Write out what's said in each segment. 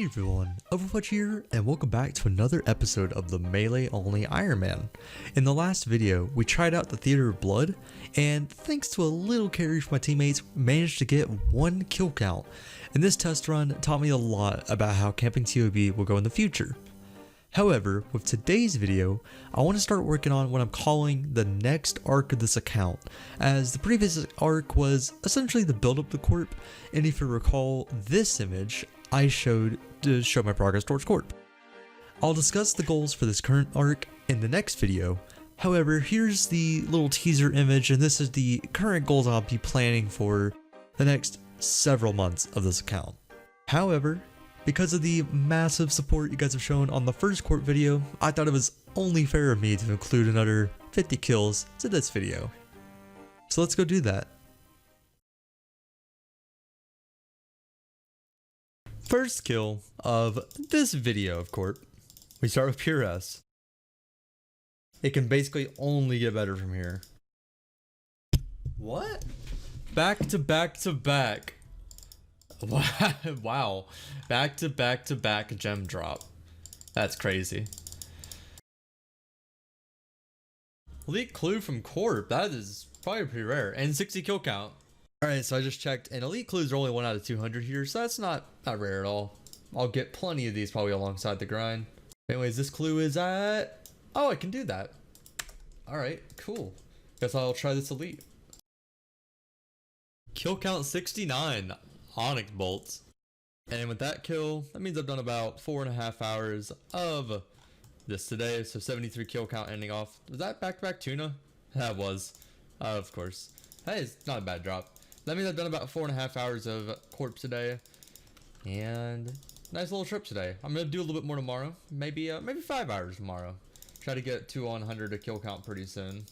Hey everyone, Overfletch here, and welcome back to another episode of the Melee Only Ironman. In the last video, we tried out the Theater of Blood, and thanks to a little carry from my teammates, managed to get 1 kill count. And this test run taught me a lot about how camping TOB will go in the future. However, with today's video, I want to start working on what I'm calling the next arc of this account, as the previous arc was essentially the build up to Corp, and if you recall this image, I showed to show my progress towards Corp. I'll discuss the goals for this current arc in the next video. However, here's the little teaser image, and this is the current goals I'll be planning for the next several months of this account. However, because of the massive support you guys have shown on the first Corp video, I thought it was only fair of me to include another 50 kills to this video. So let's go do that. First kill of this video of Corp. We start with Pure S. It can basically only get better from here. What? Back to back to back. Wow. Back to back gem drop. That's crazy. Elite clue from Corp. That is probably pretty rare. And 60 kill count. Alright, so I just checked, and elite clues are only 1 out of 200 here, so that's not rare at all. I'll get plenty of these probably alongside the grind. Anyways, this clue is at... Oh, I can do that. Alright, cool. Guess I'll try this elite. Kill count 69. Onyx bolts. And with that kill, that means I've done about 4.5 hours of this today, so 73 kill count ending off. Was that back-to-back tuna? That was. Of course. Hey, it's not a bad drop. That means I've done about 4.5 hours of Corp today, and nice little trip today. I'm gonna do a little bit more tomorrow, maybe 5 hours tomorrow. Try to get to 100 to kill count pretty soon.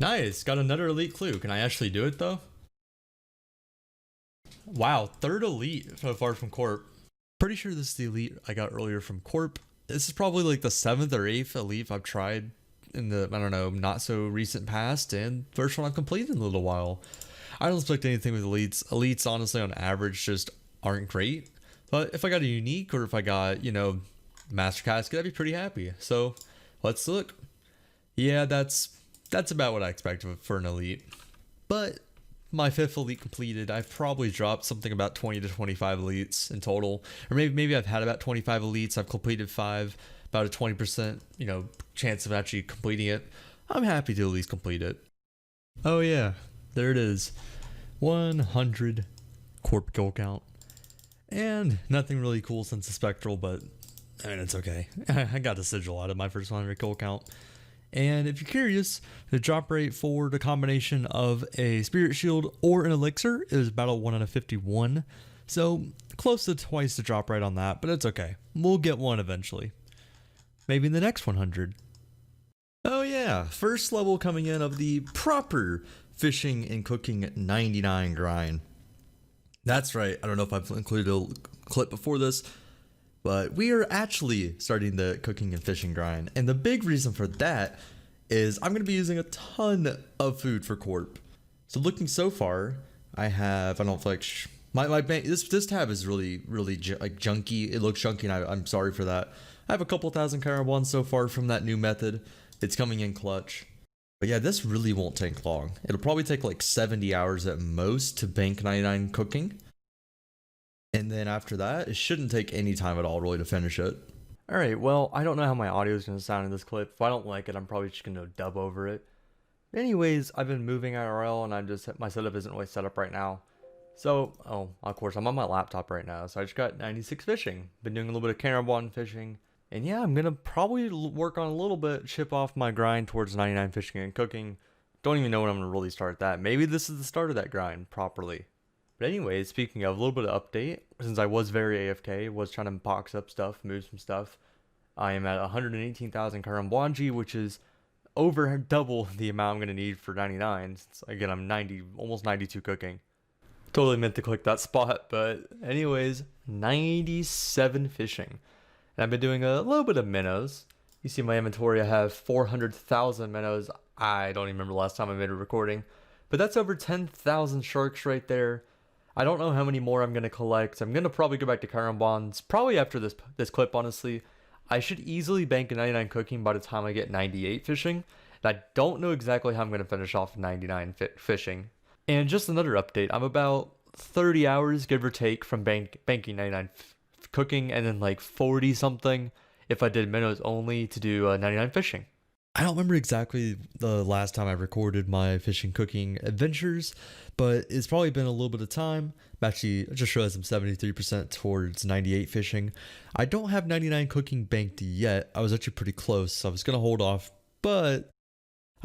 Nice, got another elite clue. Can I actually do it though? Wow, 3rd elite so far from Corp. Pretty sure this is the elite I got earlier from Corp. This is probably like the 7th or 8th elite I've tried in the, I don't know, not so recent past, and first one I've completed in a little while. I don't expect anything with elites. Elites honestly on average just aren't great, but if I got a unique or if I got, you know, master casket, I'd be pretty happy. So let's look. Yeah, that's about what I expect for an elite. But my 5th elite completed, I've probably dropped something about 20 to 25 elites in total, or maybe I've had about 25 elites. I've completed 5. About a 20%, you know, chance of actually completing it. I'm happy to at least complete it. Oh yeah, there it is. 100 Corp kill count. And nothing really cool since the Spectral, but I mean, it's okay. I got a sigil out of my first 100 kill count. And if you're curious, the drop rate for the combination of a Spirit Shield or an Elixir is about a 1 out of 51. So close to twice the drop rate on that, but it's okay. We'll get one eventually. Maybe in the next 100. Oh yeah, first level coming in of the proper fishing and cooking 99 grind. That's right, I don't know if I've included a clip before this, but we are actually starting the cooking and fishing grind. And the big reason for that is I'm going to be using a ton of food for Corp. So looking so far, I have, I don't feel like, this tab is really like junky. It looks junky, and I'm sorry for that. I have a couple thousand carabons so far from that new method. It's coming in clutch. But yeah, this really won't take long. It'll probably take like 70 hours at most to bank 99 cooking. And then after that, it shouldn't take any time at all really to finish it. Alright, well, I don't know how my audio is going to sound in this clip. If I don't like it, I'm probably just going to dub over it. Anyways, I've been moving IRL, and my setup isn't really set up right now. So, of course, I'm on my laptop right now, so I just got 96 fishing. Been doing a little bit of carabon fishing. And yeah, I'm going to probably work on a little bit, chip off my grind towards 99 fishing and cooking. Don't even know when I'm going to really start that. Maybe this is the start of that grind properly. But anyways, speaking of, a little bit of update. Since I was very AFK, was trying to box up stuff, move some stuff. I am at 118,000 Karambwanji, which is over double the amount I'm going to need for 99. Since, again, I'm almost 92 cooking. Totally meant to click that spot, but anyways, 97 fishing. And I've been doing a little bit of minnows. You see my inventory, I have 400,000 minnows. I don't even remember the last time I made a recording. But that's over 10,000 sharks right there. I don't know how many more I'm gonna collect. I'm gonna probably go back to Chiron Bonds probably after this clip. Honestly, I should easily bank a 99 cooking by the time I get 98 fishing. And I don't know exactly how I'm gonna finish off 99 fishing. And just another update. I'm about 30 hours give or take from banking 99 cooking, and then like 40 something if I did minnows only to do 99 fishing. I don't remember exactly the last time I recorded my fishing cooking adventures, but it's probably been a little bit of time. I just realized I'm 73% towards 98 fishing. I don't have 99 cooking banked yet. I was actually pretty close, so I was going to hold off, but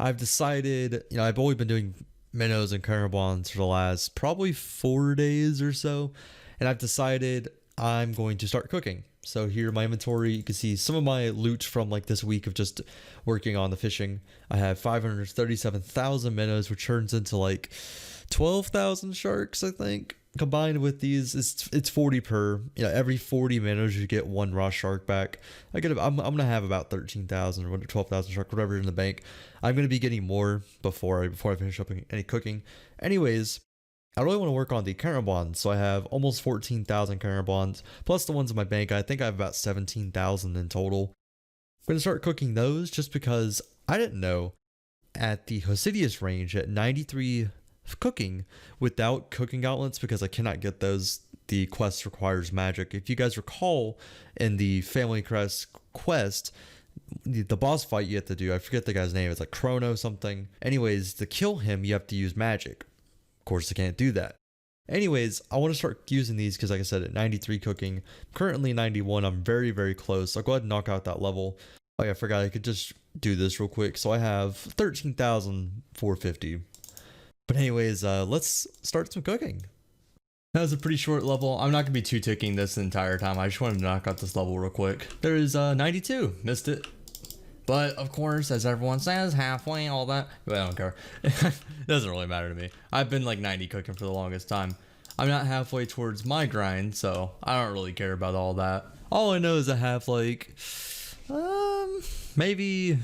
I've decided, I've always been doing minnows and carabons for the last probably 4 days or so, and I've decided I'm going to start cooking. So here, my inventory, you can see some of my loot from like this week of just working on the fishing. I have 537,000 minnows, which turns into like 12,000 sharks, I think. Combined with these, it's 40 per. Every 40 minnows you get one raw shark back. I'm gonna have about 13,000 or 12,000 shark, whatever, in the bank. I'm gonna be getting more before I finish up any cooking. Anyways, I really want to work on the carabons, so I have almost 14,000 carabons, plus the ones in my bank. I think I have about 17,000 in total. I'm going to start cooking those just because I didn't know at the Hosidius range at 93 cooking without cooking gauntlets, because I cannot get those. The quest requires magic. If you guys recall, in the Family Crest quest, the boss fight you have to do, I forget the guy's name, it's like Chrono something. Anyways, to kill him, you have to use magic. Of course, I can't do that. Anyways, I want to start using these because, like I said, at 93 cooking, currently 91, I'm very, very close. I'll go ahead and knock out that level. Oh yeah, I forgot I could just do this real quick. So I have 13,450. But anyways, let's start some cooking. That was a pretty short level. I'm not going to be too ticking this the entire time. I just wanted to knock out this level real quick. There is 92. Missed it. But of course, as everyone says, halfway, all that. But I don't care. It doesn't really matter to me. I've been like 90 cooking for the longest time. I'm not halfway towards my grind, so I don't really care about all that. All I know is I have like, maybe,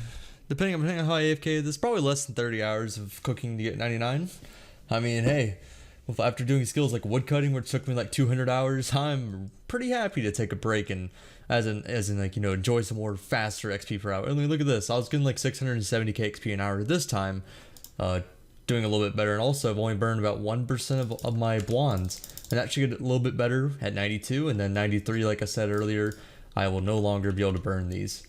depending on how AFK, there's probably less than 30 hours of cooking to get 99. I mean, hey, after doing skills like woodcutting, which took me like 200 hours, I'm pretty happy to take a break and as in like, enjoy some more faster XP per hour. I mean, look at this. I was getting like 670k XP an hour this time, doing a little bit better. And also, I've only burned about 1% of my blondes, and that should get a little bit better at 92, and then 93, like I said earlier, I will no longer be able to burn these.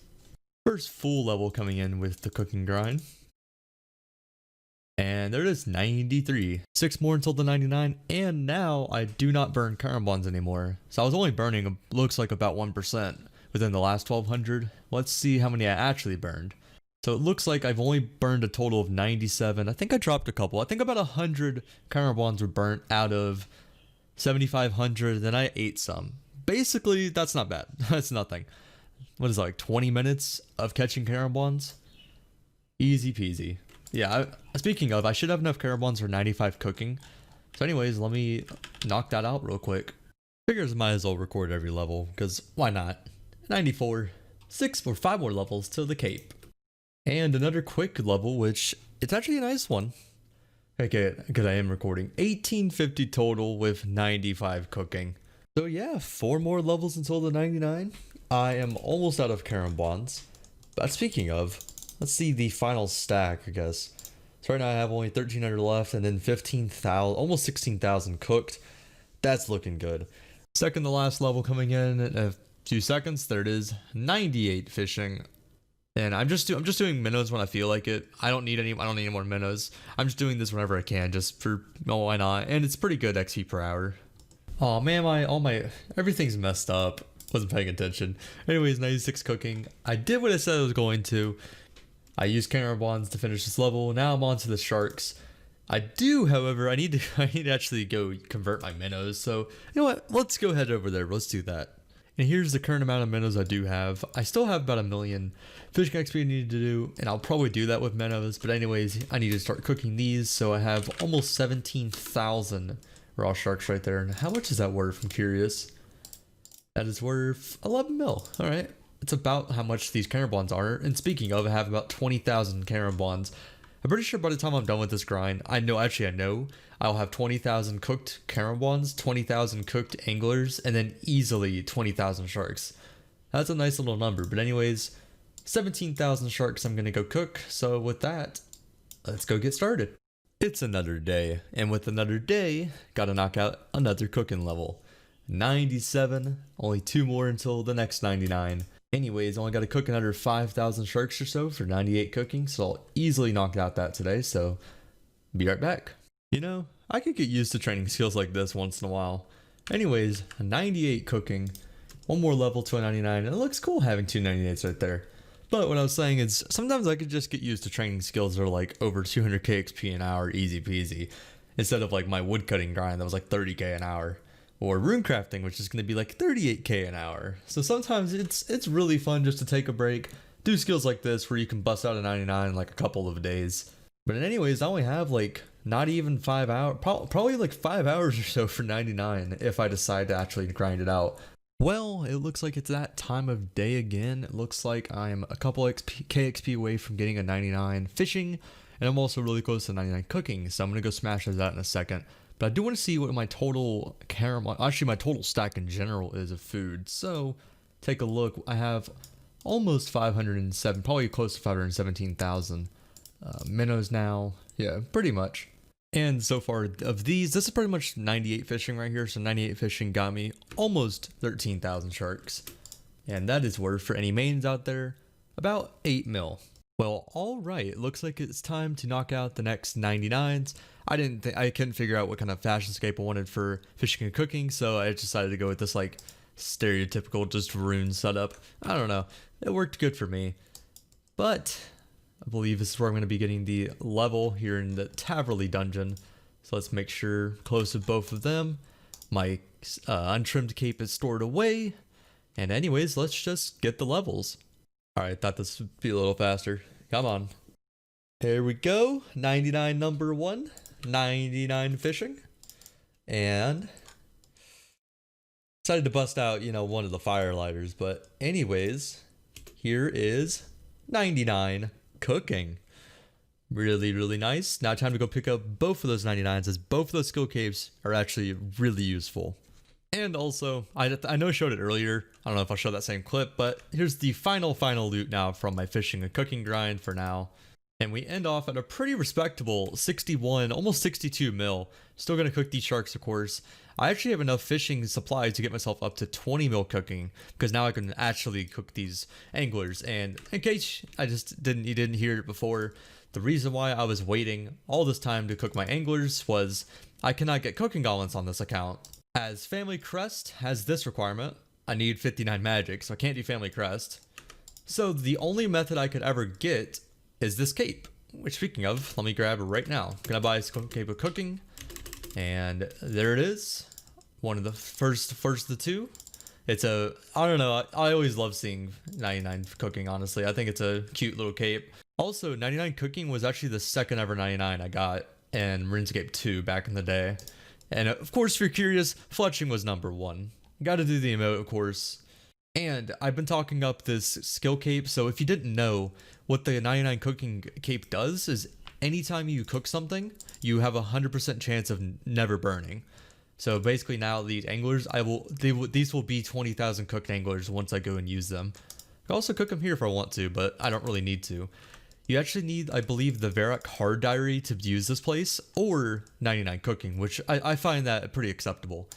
First full level coming in with the cooking grind. And there it is, 93. 6 more until the 99, and now I do not burn carabons anymore. So I was only burning, looks like about 1% within the last 1200. Let's see how many I actually burned. So it looks like I've only burned a total of 97. I think I dropped a couple. I think about 100 carabons were burnt out of 7,500, then I ate some. Basically, that's not bad. That's nothing. What is it, like 20 minutes of catching carabons? Easy peasy. Yeah, speaking of, I should have enough carabons for 95 cooking. So anyways, let me knock that out real quick. Figures might as well record every level, because why not? 94. 5 more levels to the Cape. And another quick level, which it's actually a nice one. Okay, because I am recording. 1850 total with 95 cooking. So yeah, 4 more levels until the 99. I am almost out of carabons. But speaking of, let's see the final stack, I guess. So right now I have only 1,300 left, and then 15,000, almost 16,000 cooked. That's looking good. Second to last level coming in a few seconds. There it is, 98 fishing. And I'm just doing minnows when I feel like it. I don't need any more minnows. I'm just doing this whenever I can, just for, why not? And it's pretty good XP per hour. Oh man, everything's messed up. Wasn't paying attention. Anyways, 96 cooking. I did what I said I was going to. I used carabons to finish this level. Now I'm on to the sharks. I do, however, I need to actually go convert my minnows. So, you know what? Let's go head over there. Let's do that. And here's the current amount of minnows I do have. I still have about 1 million fishing XP I need to do, and I'll probably do that with minnows. But anyways, I need to start cooking these. So I have almost 17,000 raw sharks right there. And how much is that worth? I'm curious. That is worth 11 mil. All right. It's about how much these carabons are. And speaking of, I have about 20,000 carabons. I'm pretty sure by the time I'm done with this grind, I know I'll have 20,000 cooked carambons, 20,000 cooked anglers, and then easily 20,000 sharks. That's a nice little number. But anyways, 17,000 sharks I'm gonna go cook. So with that, let's go get started. It's another day, and with another day, gotta knock out another cooking level. 97, only 2 more until the next 99. Anyways, only gotta cook another 5,000 sharks or so for 98 cooking, so I'll easily knock out that today, so be right back. You know, I could get used to training skills like this once in a while. Anyways, 98 cooking, 1 more level to a 99, and it looks cool having 2 98s right there. But what I was saying is, sometimes I could just get used to training skills that are like over 200k XP an hour, easy peasy, instead of like my woodcutting grind that was like 30k an hour. Or rune crafting, which is going to be like 38k an hour. So sometimes it's really fun just to take a break, do skills like this where you can bust out a 99 in like a couple of days. But anyways, I only have like not even 5 hours, probably like 5 hours or so for 99 if I decide to actually grind it out. Well, it looks like it's that time of day again. It looks like I'm a couple KXP away from getting a 99 fishing, and I'm also really close to 99 cooking, so I'm going to go smash that in a second. But I do want to see what my total my total stack in general is of food. So take a look. I have almost 507, probably close to 517,000 minnows now. Yeah, pretty much. And so far of these, this is pretty much 98 fishing right here. So 98 fishing got me almost 13,000 sharks. And that is worth, for any mains out there, about 8 mil. Well, alright, it looks like it's time to knock out the next 99s. I couldn't figure out what kind of fashion scape I wanted for fishing and cooking, so I decided to go with this like stereotypical just rune setup. I don't know, it worked good for me. But I believe this is where I'm going to be getting the level here in the Taverley dungeon. So let's make sure close to both of them. My untrimmed cape is stored away. And anyways, let's just get the levels. Alright, thought this would be a little faster. Come on. Here we go. 99 number 1. 99 fishing. And decided to bust out, one of the firelighters. But anyways, here is 99 cooking. Really, really nice. Now time to go pick up both of those 99s, as both of those skill capes are actually really useful. And also, I know I showed it earlier. I don't know if I'll show that same clip, but here's the final loot now from my fishing and cooking grind for now. And we end off at a pretty respectable 61, almost 62 mil. Still going to cook these sharks, of course. I actually have enough fishing supplies to get myself up to 20 mil cooking, because now I can actually cook these anglers. And in case you didn't hear it before, the reason why I was waiting all this time to cook my anglers was I cannot get cooking gauntlets on this account. As Family Crest has this requirement, I need 59 magic, so I can't do Family Crest. So the only method I could ever get is this cape, which, speaking of, let me grab it right now. I'm gonna buy a cape of cooking, and there it is. One of the first of the two. It's I don't know, I always love seeing 99 cooking, honestly. I think it's a cute little cape. Also, 99 cooking was actually the second ever 99 I got in RuneScape 2 back in the day. And of course, if you're curious, fletching was number 1. Gotta do the emote, of course. And I've been talking up this skill cape, so if you didn't know, what the 99 cooking cape does is anytime you cook something, you have a 100% chance of never burning. So basically now these anglers, these will be 20,000 cooked anglers once I go and use them. I can also cook them here if I want to, but I don't really need to. You actually need, I believe, the Varrock Hard Diary to use this place, or 99 cooking, which I find that pretty acceptable.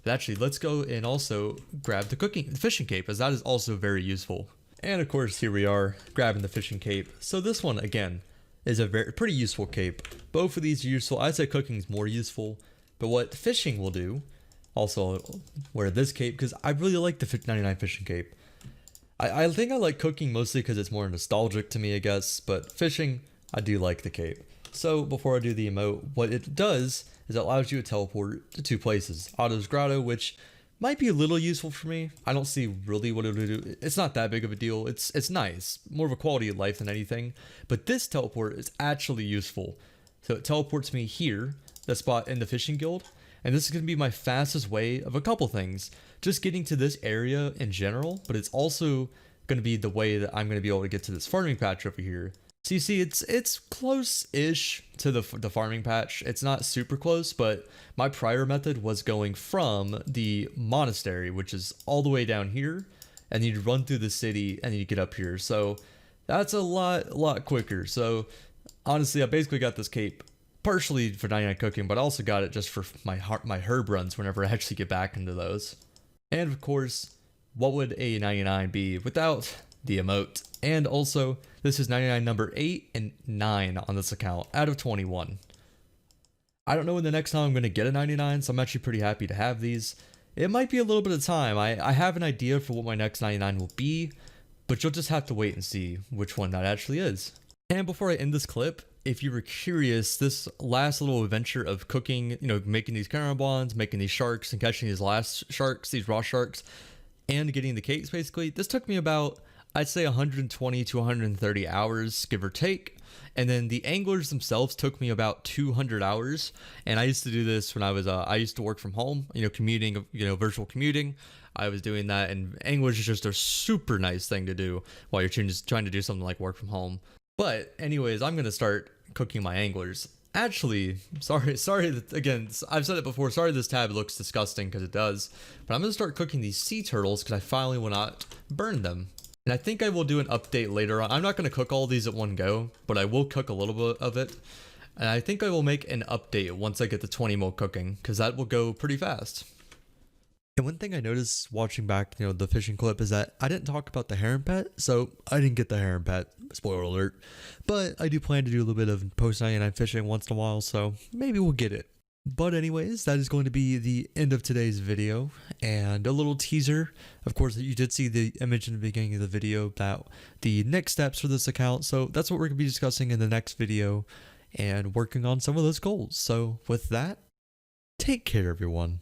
But actually, let's go and also grab the fishing cape, as that is also very useful. And of course, here we are, grabbing the fishing cape. So this one, again, is a pretty useful cape. Both of these are useful. I'd say cooking is more useful. But what fishing will do, also wear this cape, because I really like the 99 fishing cape. I think I like cooking mostly because it's more nostalgic to me, I guess. But fishing, I do like the cape. So before I do the emote, what it does is it allows you to teleport to 2 places. Otto's Grotto, which might be a little useful for me. I don't see really what it would do. It's not that big of a deal. It's nice, more of a quality of life than anything. But this teleport is actually useful. So it teleports me here, the spot in the fishing guild, and this is going to be my fastest way of a couple things. Just getting to this area in general, but it's also going to be the way that I'm going to be able to get to this farming patch over here. So you see, it's close-ish to the farming patch. It's not super close, but my prior method was going from the monastery, which is all the way down here, and you'd run through the city and you get up here. So that's a lot quicker. So honestly, I basically got this cape partially for 99 cooking, but I also got it just for my herb runs whenever I actually get back into those. And of course, what would a 99 be without the emote? And also, this is 99 number 8 and 9 on this account out of 21. I don't know when the next time I'm going to get a 99, so I'm actually pretty happy to have these. It might be a little bit of time. I have an idea for what my next 99 will be, but you'll just have to wait and see which one that actually is. And before I end this clip, if you were curious, this last little adventure of cooking, you know, making these carnivores, making these sharks, and catching these last sharks, these raw sharks, and getting the cakes basically, this took me about, I'd say 120 to 130 hours, give or take. And then the anglers themselves took me about 200 hours. And I used to do this when I used to work from home, you know, commuting, you know, virtual commuting. I was doing that, and anglers is just a super nice thing to do while you're just trying to do something like work from home. But anyways, I'm going to start cooking my anglers. Actually, sorry that, again, I've said it before, sorry this tab looks disgusting, because it does. But I'm going to start cooking these sea turtles because I finally will not burn them. And I think I will do an update later on. I'm not going to cook all these at one go, but I will cook a little bit of it. And I think I will make an update once I get the 20 mil cooking, because that will go pretty fast. And one thing I noticed watching back, you know, the fishing clip is that I didn't talk about the heron pet, so I didn't get the heron pet, spoiler alert. But I do plan to do a little bit of post 99 fishing once in a while, so maybe we'll get it. But anyways, that is going to be the end of today's video, and a little teaser. Of course, you did see the image in the beginning of the video about the next steps for this account, so that's what we're going to be discussing in the next video, and working on some of those goals. So with that, take care everyone.